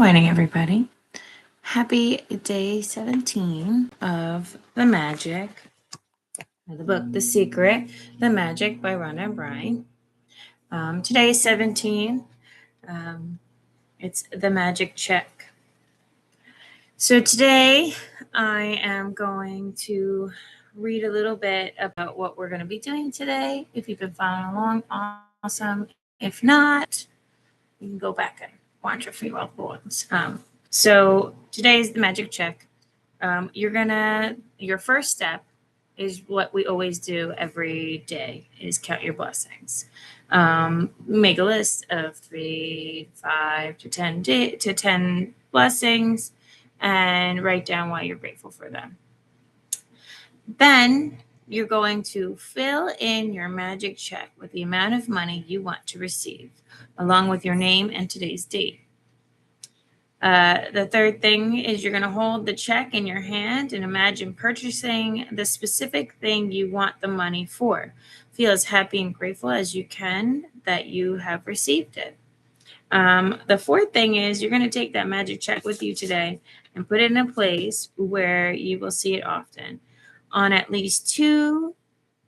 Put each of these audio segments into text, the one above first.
morning, everybody. Happy day 17 of The Magic, the book The Secret, The Magic by Rhonda and Bryne. Today is 17. It's the magic check. So today I am going to read a little bit about what we're going to be doing today. If you've been following along, awesome. If not, you can go back and watch a few other ones. So today's the magic check. Your first step is what we always do every day is count your blessings. Make a list of 3, 5 to 10 blessings and write down why you're grateful for them. Then you're going to fill in your magic check with the amount of money you want to receive, along with your name and today's date. The third thing is you're going to hold the check in your hand and imagine purchasing the specific thing you want the money for. Feel as happy and grateful as you can that you have received it. The fourth thing is you're going to take that magic check with you today and put it in a place where you will see it often. On at least 2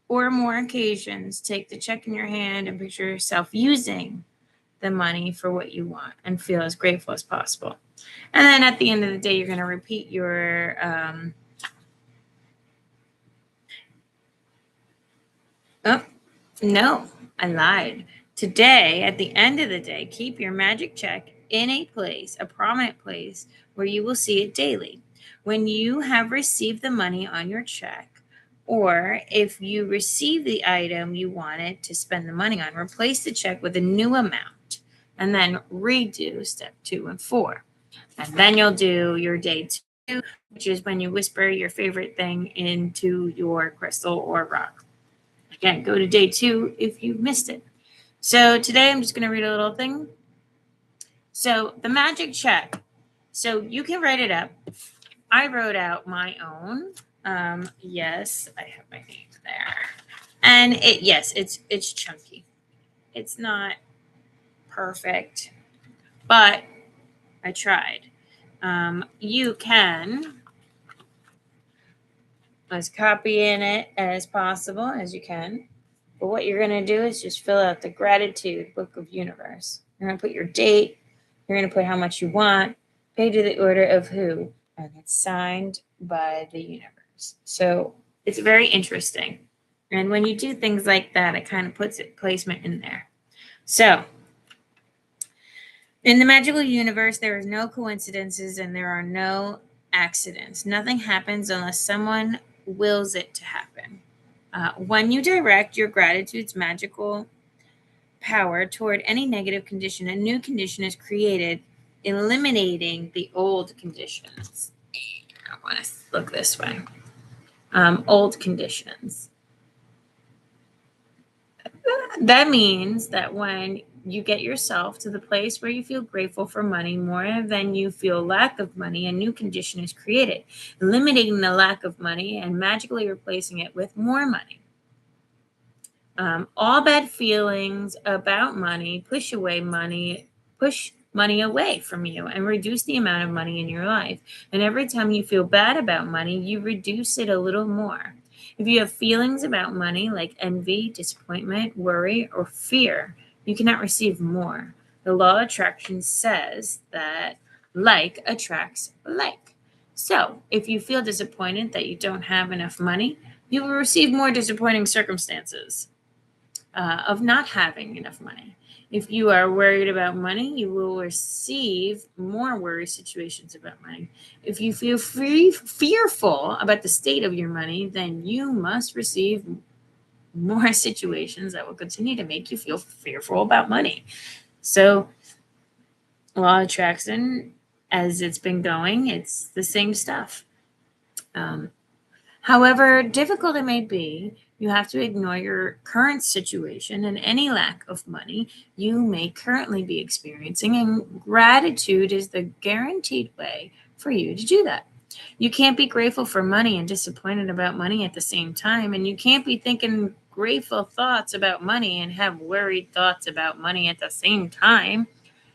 or more occasions, take the check in your hand and picture yourself using the money for what you want and feel as grateful as possible. And then at the end of the day, you're going to repeat your no, I lied. Today, at the end of the day, keep your magic check in a prominent place where you will see it daily. When you have received the money on your check, or if you receive the item you wanted to spend the money on, replace the check with a new amount and then redo step 2 and 4. And then you'll do your day 2, which is when you whisper your favorite thing into your crystal or rock. Again, go to day 2 if you missed it. So today I'm just going to read a little thing. So the magic check. So you can write it up. I wrote out my own. Yes, I have my name there. And it's chunky. It's not perfect, but I tried. You can as copy in it as possible as you can. But what you're going to do is just fill out the gratitude book of universe. You're going to put your date. You're going to put how much you want, pay to the order of who, and it's signed by the universe. So it's very interesting. And when you do things like that, it kind of puts placement in there. So in the magical universe, there is no coincidences and there are no accidents. Nothing happens unless someone wills it to happen. When you direct your gratitude's magical power toward any negative condition, a new condition is created, eliminating the old conditions. I want to look this way. Old conditions. That means that when you get yourself to the place where you feel grateful for money more than you feel lack of money, a new condition is created, eliminating the lack of money and magically replacing it with more money. All bad feelings about money push money away from you and reduce the amount of money in your life. And every time you feel bad about money, you reduce it a little more. If you have feelings about money like envy, disappointment, worry, or fear, you cannot receive more. The law of attraction says that like attracts like. So if you feel disappointed that you don't have enough money, you will receive more disappointing circumstances of not having enough money. If you are worried about money, you will receive more worry situations about money. If you feel fearful about the state of your money, then you must receive more situations that will continue to make you feel fearful about money. So, law of attraction, as it's been going, it's the same stuff. However difficult it may be, you have to ignore your current situation and any lack of money you may currently be experiencing, and gratitude is the guaranteed way for you to do that. You can't be grateful for money and disappointed about money at the same time, and you can't be thinking grateful thoughts about money and have worried thoughts about money at the same time,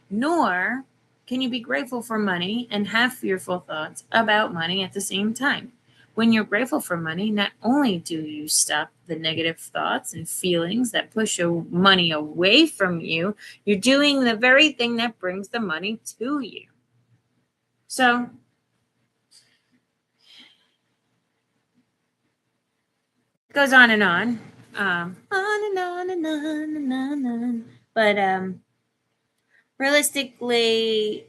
nor can you be grateful for money and have fearful thoughts about money at the same time? When you're grateful for money, not only do you stop the negative thoughts and feelings that push money away from you, you're doing the very thing that brings the money to you. So it goes on and on. On and on and on and on and on. But realistically,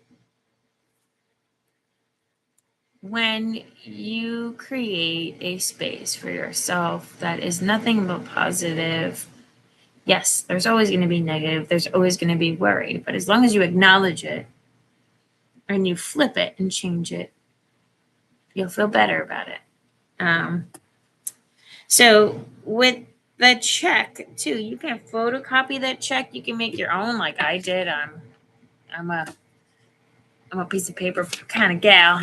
when you create a space for yourself that is nothing but positive, yes, there's always going to be negative, there's always going to be worry, but as long as you acknowledge it and you flip it and change it, you'll feel better about it. So with the check too, you can photocopy that check. You can make your own, like I did. I'm a piece of paper kind of gal.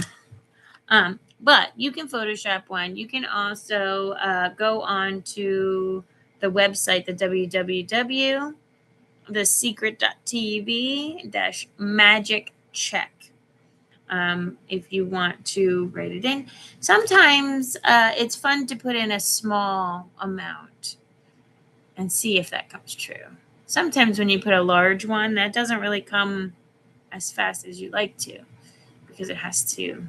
But you can Photoshop one. You can also go on to the website, the www, thesecret.tv-magic check. If you want to write it in. Sometimes it's fun to put in a small amount and see if that comes true. Sometimes when you put a large one, that doesn't really come as fast as you'd like to because it has to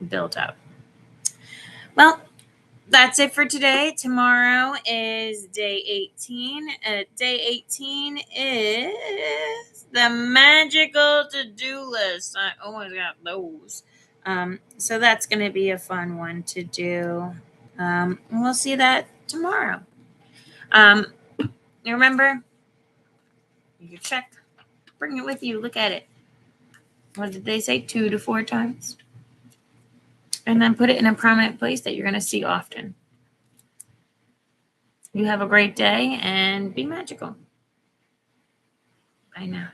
build up. Well, that's it for today. Tomorrow is day 18. Day 18 is the magical to-do list. I always got those. So that's going to be a fun one to do. And we'll see that tomorrow. Remember, you check, bring it with you, look at it. What did they say? 2 to 4 times? And then put it in a prominent place that you're going to see often. You have a great day and be magical. Bye now.